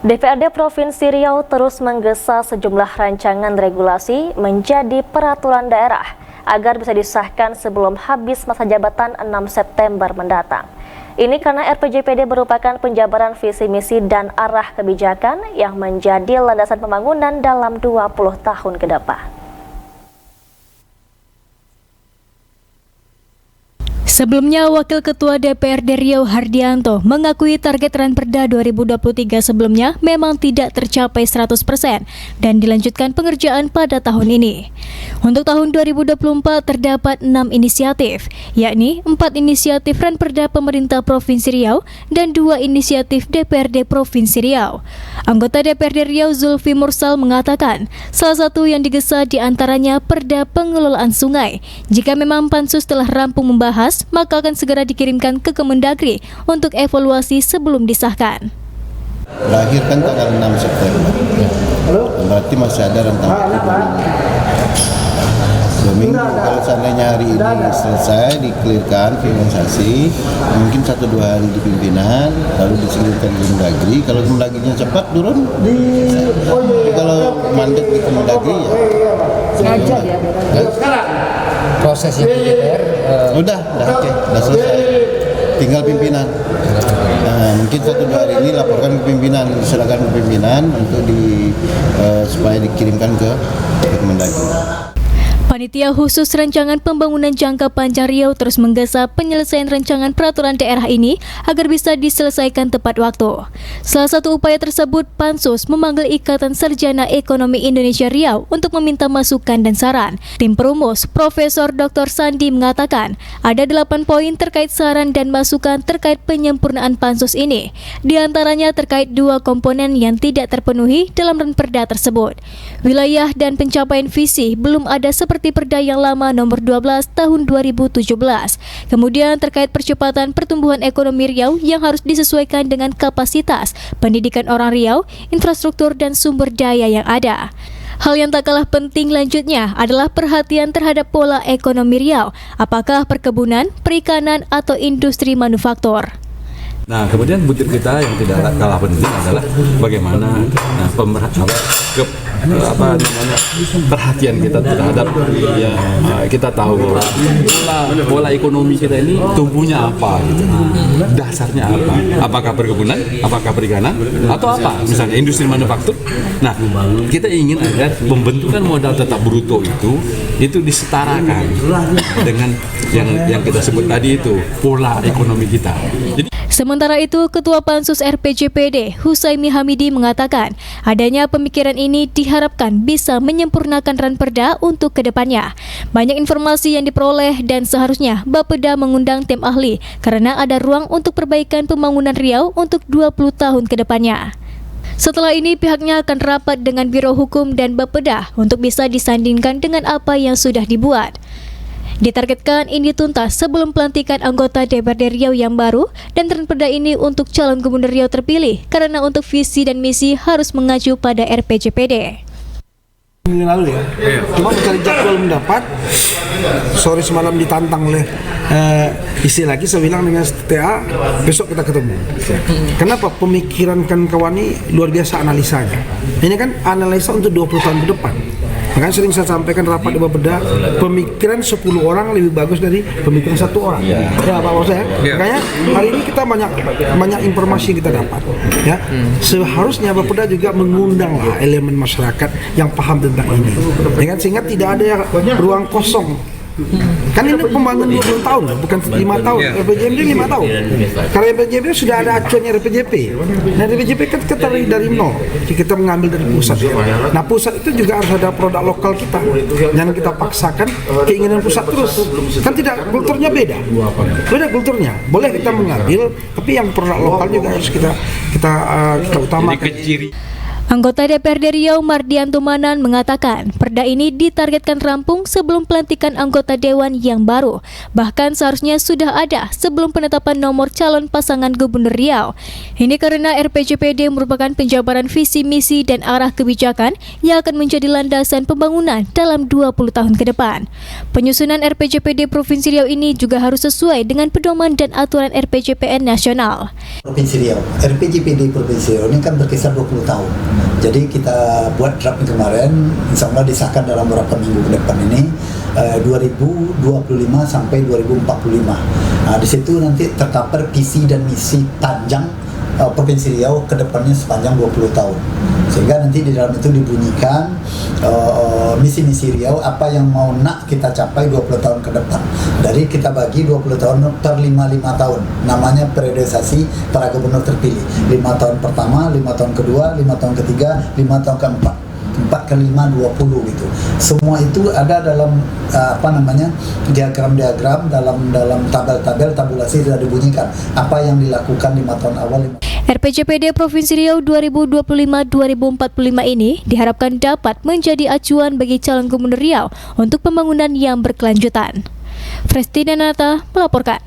DPRD Provinsi Riau terus menggesa sejumlah rancangan regulasi menjadi peraturan daerah agar bisa disahkan sebelum habis masa jabatan 6 September mendatang. Ini karena RPJPD merupakan penjabaran visi misi dan arah kebijakan yang menjadi landasan pembangunan dalam 20 tahun ke depan. Sebelumnya, Wakil Ketua DPRD Riau Hardianto mengakui target Ranperda 2023 sebelumnya memang tidak tercapai 100% dan dilanjutkan pengerjaan pada tahun ini. Untuk tahun 2024 terdapat 6 inisiatif, yakni 4 inisiatif Ranperda Pemerintah Provinsi Riau dan 2 inisiatif DPRD Provinsi Riau. Anggota DPRD Riau Zulfi Mursal mengatakan, salah satu yang digesa di antaranya Perda Pengelolaan Sungai. Jika memang Pansus telah rampung membahas, maka akan segera dikirimkan ke Kemendagri untuk evaluasi sebelum disahkan. Lahir kan tanggal 6 September, berarti masih ada rentang seminggu. Kalau seandainya hari ini selesai, dikelirkan, finalisasi, mungkin 1-2 hari di pimpinan, lalu dikirimkan ke Kemendagri. Kalau Kemendagrinya cepat turun, kalau mandek di Kemendagri sengaja ya. Prosesnya DPR udah selesai. Tinggal pimpinan. Nah, mungkin 1-2 hari ini laporkan ke pimpinan, diserahkan ke pimpinan untuk supaya dikirimkan ke Kemendagri. Panitia khusus Rancangan Pembangunan Jangka Panjang Riau terus menggesa penyelesaian rancangan peraturan daerah ini agar bisa diselesaikan tepat waktu. Salah satu upaya tersebut, Pansus memanggil Ikatan Sarjana Ekonomi Indonesia Riau untuk meminta masukan dan saran. Tim perumus, Profesor Dr. Sandi mengatakan, ada 8 poin terkait saran dan masukan terkait penyempurnaan Pansus ini. Di antaranya terkait 2 komponen yang tidak terpenuhi dalam Ranperda tersebut. Wilayah dan pencapaian visi belum ada seperti Perda yang lama nomor 12 tahun 2017. Kemudian terkait percepatan pertumbuhan ekonomi Riau yang harus disesuaikan dengan kapasitas pendidikan orang Riau, infrastruktur dan sumber daya yang ada. Hal yang tak kalah penting lanjutnya adalah perhatian terhadap pola ekonomi Riau, apakah perkebunan, perikanan atau industri manufaktur. Nah, kemudian butir kita yang tidak kalah penting adalah bagaimana perhatian kita terhadap kita tahu pola ekonomi kita ini tumbuhnya apa gitu. Dasarnya apa? Apakah perkebunan, apakah perikanan atau apa? Misalnya industri manufaktur. Nah, kita ingin agar pembentukan modal tetap bruto itu disetarakan dengan yang kita sebut tadi itu pola ekonomi kita. Jadi sementara itu, Ketua Pansus RPJPD Husaimi Hamidi mengatakan adanya pemikiran ini diharapkan bisa menyempurnakan Ranperda untuk kedepannya. Banyak informasi yang diperoleh dan seharusnya Bapeda mengundang tim ahli karena ada ruang untuk perbaikan pembangunan Riau untuk 20 tahun ke depannya. Setelah ini pihaknya akan rapat dengan Biro Hukum dan Bapeda untuk bisa disandingkan dengan apa yang sudah dibuat. Ditargetkan ini tuntas sebelum pelantikan anggota DPRD Riau yang baru dan Ranperda ini untuk calon gubernur Riau terpilih karena untuk visi dan misi harus mengacu pada RPJPD. Minggu lalu ya, cuma mencari jadwal mendapat, sore semalam ditantang oleh istri lagi, saya bilang dengan TA, besok kita ketemu. Kenapa pemikiran kawan ini luar biasa analisanya. Ini kan analisa untuk 20 tahun ke depan. Makanya sering saya sampaikan rapat di Bapeda, pemikiran 10 orang lebih bagus dari pemikiran 1 orang. Ya Pak Bos ya. Makanya hari ini kita banyak informasi yang kita dapat. Ya, seharusnya Bapeda juga mengundang elemen masyarakat yang paham tentang ini. Dengan sehingga tidak ada ruang kosong. Kan ini pembangunan 20 tahun, bukan 5 tahun. RPJMD 5 tahun. Karena RPJMD sudah ada acuannya RPJP. Nah, RPJP kan kita dari nol. Kita mengambil dari pusat. Nah, pusat itu juga harus ada produk lokal kita. Jangan kita paksakan keinginan pusat terus. Kan tidak, kulturnya beda. Beda kulturnya. Boleh kita mengambil, tapi yang produk lokal juga harus kita utamakan. Anggota DPRD Riau Mardianto Manan mengatakan perda ini ditargetkan rampung sebelum pelantikan anggota dewan yang baru. Bahkan seharusnya sudah ada sebelum penetapan nomor calon pasangan Gubernur Riau. Ini karena RPJPD merupakan penjabaran visi misi dan arah kebijakan yang akan menjadi landasan pembangunan dalam 20 tahun ke depan. Penyusunan RPJPD Provinsi Riau ini juga harus sesuai dengan pedoman dan aturan RPJPN nasional. Provinsi Riau, RPJPD Provinsi Riau ini kan berkisar 20 tahun. Jadi kita buat draft kemarin, insya Allah disahkan dalam beberapa minggu ke depan ini, 2025 sampai 2045. Nah, di situ nanti tercover visi dan misi panjang Provinsi Riau ke depannya sepanjang 20 tahun. Sehingga nanti di dalam itu dibunyikan misi-misi Riau apa yang mau nak kita capai 20 tahun ke depan. Dari kita bagi 20 tahun per 5 tahun. Namanya periodisasi para gubernur terpilih. 5 tahun pertama, 5 tahun kedua, 5 tahun ketiga, 5 tahun keempat. 4 ke 5, 20 gitu. Semua itu ada dalam diagram-diagram, dalam tabel-tabel tabulasi sudah dibunyikan apa yang dilakukan 5 tahun awal. RPJPD Provinsi Riau 2025-2045 ini diharapkan dapat menjadi acuan bagi calon Gubernur Riau untuk pembangunan yang berkelanjutan. Frestina Nata melaporkan.